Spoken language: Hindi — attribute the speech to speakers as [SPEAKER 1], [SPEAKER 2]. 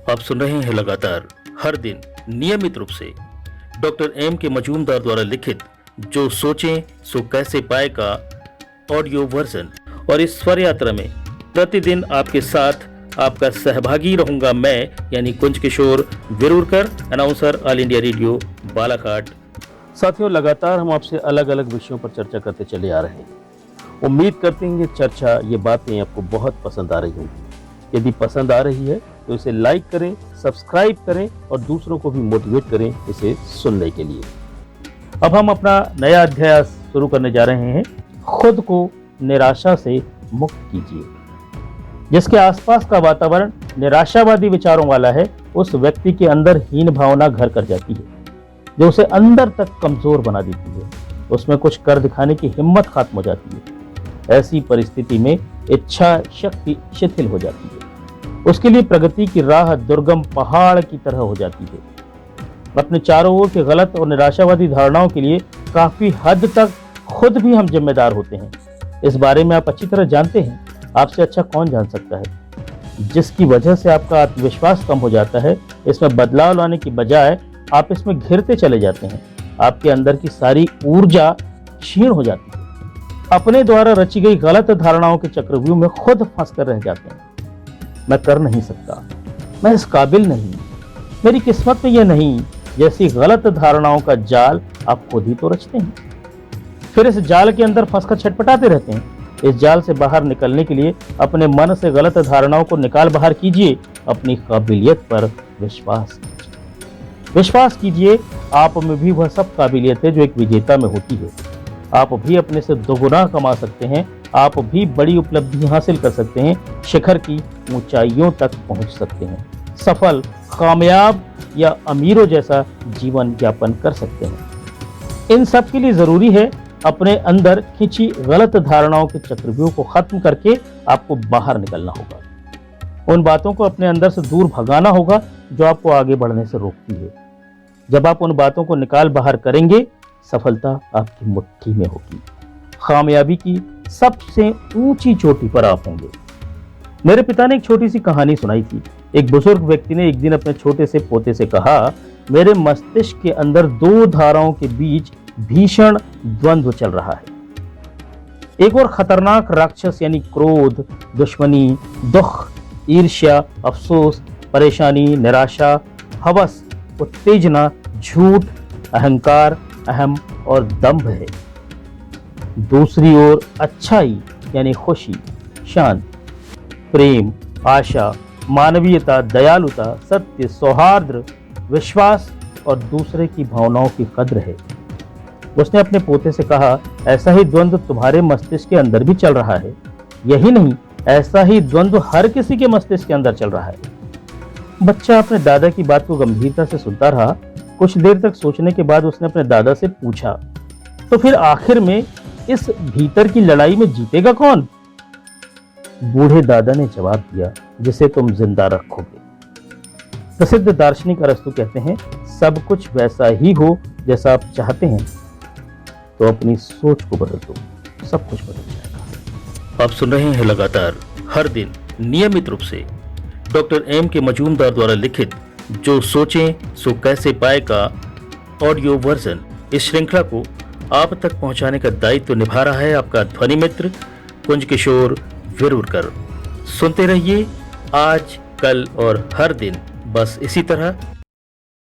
[SPEAKER 1] आप सुन रहे हैं लगातार हर दिन नियमित रूप से डॉक्टर एम के मजूमदार द्वारा लिखित जो सोचें सो कैसे पाए का ऑडियो वर्जन। और इस स्वर यात्रा में प्रतिदिन आपके साथ आपका सहभागी रहूंगा मैं यानी Kunj Kishore Virurkar, announcer All India Radio Balaghat. साथियों, लगातार हम आपसे अलग अलग विषयों पर चर्चा करते चले आ रहे हैं। उम्मीद करते हैं ये चर्चा, ये बातें आपको बहुत पसंद आ रही होंगी। यदि पसंद आ रही है तो इसे लाइक करें, सब्सक्राइब करें और दूसरों को भी मोटिवेट करें इसे सुनने के लिए। अब हम अपना नया अध्याय शुरू करने जा रहे हैं। खुद को निराशा से मुक्त कीजिए। जिसके आसपास का वातावरण निराशावादी विचारों वाला है, उस व्यक्ति के अंदर हीन भावना घर कर जाती है, जो उसे अंदर तक कमजोर बना देती है। उसमें कुछ कर दिखाने की हिम्मत खत्म हो जाती है। ऐसी परिस्थिति में इच्छा शक्ति शिथिल हो जाती है। उसके लिए प्रगति की राह दुर्गम पहाड़ की तरह हो जाती है। अपने चारों ओर के गलत और निराशावादी धारणाओं के लिए काफी हद तक खुद भी हम जिम्मेदार होते हैं। इस बारे में आप अच्छी तरह जानते हैं। आपसे अच्छा कौन जान सकता है? जिसकी वजह से आपका आत्मविश्वास कम हो जाता है। इसमें बदलाव लाने की बजाय आप इसमें घिरते चले जाते हैं। आपके अंदर की सारी ऊर्जा क्षीण हो जाती है। अपने द्वारा रची गई गलत धारणाओं के चक्रव्यूह में खुद फंस कर रह जाते हैं। मैं कर नहीं सकता, मैं इस काबिल नहीं, मेरी किस्मत में यह नहीं, जैसी गलत धारणाओं का जाल आप खुद ही तो रचते हैं। फिर इस जाल के अंदर फंसकर छटपटाते रहते हैं। इस जाल से बाहर निकलने के लिए अपने मन से गलत धारणाओं को निकाल बाहर कीजिए। अपनी काबिलियत पर विश्वास कीजिए। विश्वास कीजिए, आप में भी वह सब काबिलियत है जो एक विजेता में होती है। आप भी अपने से दोगुना कमा सकते हैं। आप भी बड़ी उपलब्धि हासिल कर सकते हैं। शिखर की ऊंचाइयों तक पहुंच सकते हैं। सफल, कामयाब या अमीरों जैसा जीवन यापन कर सकते हैं। इन सब के लिए जरूरी है अपने अंदर खिंची गलत धारणाओं के चक्रव्यूह को खत्म करके आपको बाहर निकलना होगा। उन बातों को अपने अंदर से दूर भगाना होगा जो आपको आगे बढ़ने से रोकती है। जब आप उन बातों को निकाल बाहर करेंगे, सफलता आपकी मुट्ठी में होगी। कामयाबी की सबसे ऊंची चोटी पर आप होंगे। मेरे पिता ने एक छोटी सी कहानी सुनाई थी। एक बुजुर्ग व्यक्ति ने एक दिन अपने छोटे से पोते से कहा, मेरे मस्तिष्क के अंदर दो धाराओं के बीच भीषण द्वंद्व चल रहा है। एक और खतरनाक राक्षस यानी क्रोध, दुश्मनी, दुख, ईर्ष्या, अफसोस, परेशानी, निराशा, हवस, उत्तेजना, झूठ, अहंकार, अहम और दंभ है। दूसरी ओर अच्छाई यानी खुशी, शांति, प्रेम, आशा, मानवीयता, दयालुता, सत्य, सौहार्द, विश्वास और दूसरे की भावनाओं की कद्र है। उसने अपने पोते से कहा, ऐसा ही द्वंद्व तुम्हारे मस्तिष्क के अंदर भी चल रहा है। यही नहीं, ऐसा ही द्वंद्व हर किसी के मस्तिष्क के अंदर चल रहा है। बच्चा अपने दादा की बात को गंभीरता से सुनता रहा। कुछ देर तक सोचने के बाद उसने अपने दादा से पूछा, तो फिर आखिर में इस भीतर की लड़ाई में जीतेगा कौन? बूढ़े दादा ने जवाब दिया, जिसे तुम जिंदा रखोगे। प्रसिद्ध दार्शनिक अरस्तु कहते हैं, सब कुछ वैसा ही हो जैसा आप चाहते हैं, तो अपनी सोच को बदल दो, सब कुछ बदल जाएगा। आप सुन रहे हैं लगातार हर दिन नियमित रूप से डॉक्टर एम के मजूमदार द्वारा लिखित जो सोचें सो कैसे पाए का ऑडियो वर्जन। इस श्रृंखला को आप तक पहुंचाने का दायित्व निभा रहा है आपका ध्वनि मित्र कुंज किशोर विरुरकर। सुनते रहिए आज, कल और हर दिन बस इसी तरह।